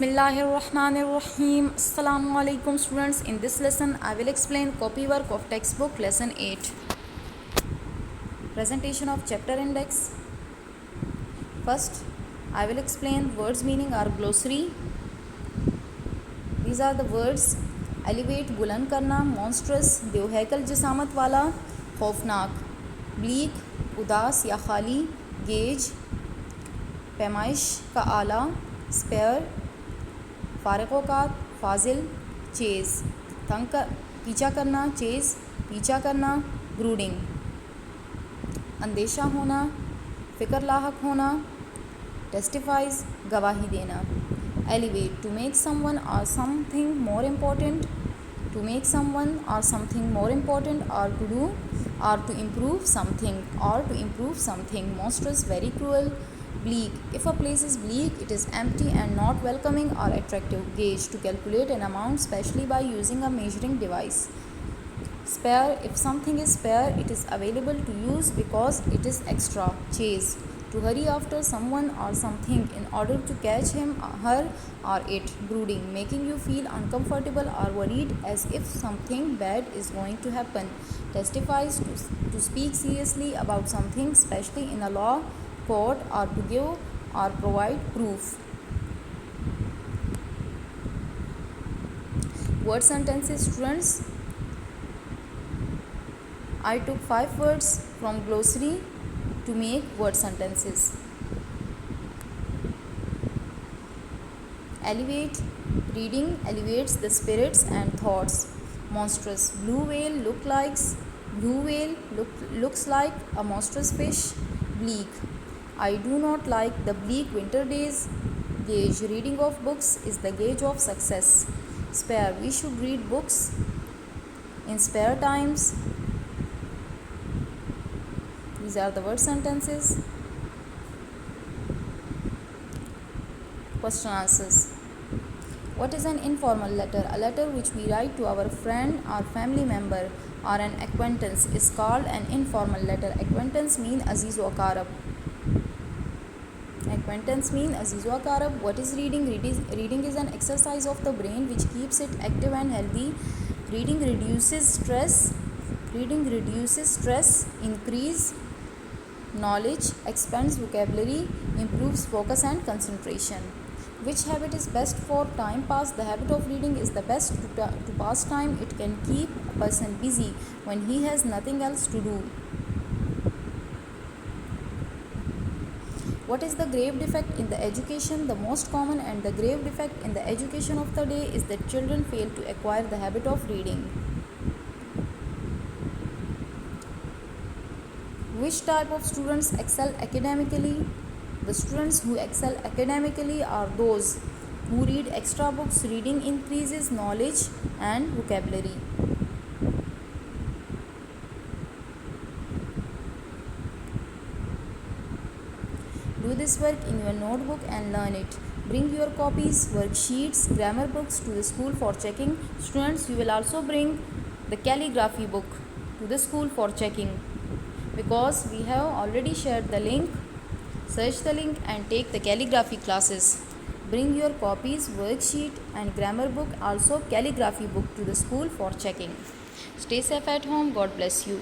Bismillahirrahmanirrahim. Assalamu alaikum students. In this lesson I will explain copy work of textbook lesson 8. Presentation of chapter index. First I will explain words meaning or glossary. These are the words: elevate बुलंद करना, monstrous बेवहैकल जिसामत वाला, खौफनाक, bleak उदास या खाली, gauge पैमाइश का आला, spare फ़ारिक़-औक़ात, Fazil, Chase तंग कर पीछा करना, चेज़ पीछा करना, ब्रूडिंग अंदेशा होना, फ़िक्र लाहक होना, टेस्टिफाइज गवाही देना, elevate to make someone or something more important, to make someone or something more important, or to do or to improve something, monstrous very cruel, bleak if a place is bleak it is empty and not welcoming or attractive, gauge to calculate an amount especially by using a measuring device, spare if something is spare it is available to use because it is extra, chase to hurry after someone or something in order to catch him, her or it, brooding making you feel uncomfortable or worried as if something bad is going to happen, testifies to speak seriously about something especially in a law court or to give or provide proof. Word sentences students. I took 5 words from glossary to make word sentences. Elevate, reading elevates the spirits and thoughts. Monstrous, blue whale looks like a monstrous fish. Bleak, I do not like the bleak winter days. Gauge, reading of books is the gauge of success. Spare, we should read books in spare times. These are the word sentences. Question answers. What is an informal letter? A letter which we write to our friend or family member or an acquaintance is called an informal letter. Acquaintance mean aziz wa aqarab. What is reading? Reading is an exercise of the brain which keeps it active and healthy. Reading reduces stress, increase knowledge, expands vocabulary, improves focus and concentration. Which habit is best for time pass? The habit of reading is the best to pass time. It can keep a person busy when he has nothing else to do. What is the grave defect in the education? The most common and the grave defect in the education of the day is that children fail to acquire the habit of reading. Which type of students excel academically? The students who excel academically are those who read extra books. Reading increases knowledge and vocabulary. Do this work in your notebook and learn it. Bring your copies, worksheets, grammar books to the school for checking. Students, you will also bring the calligraphy book to the school for checking. Because we have already shared the link, search the link and take the calligraphy classes. Bring your copies, worksheet and grammar book, also calligraphy book to the school for checking. Stay safe at home. God bless you.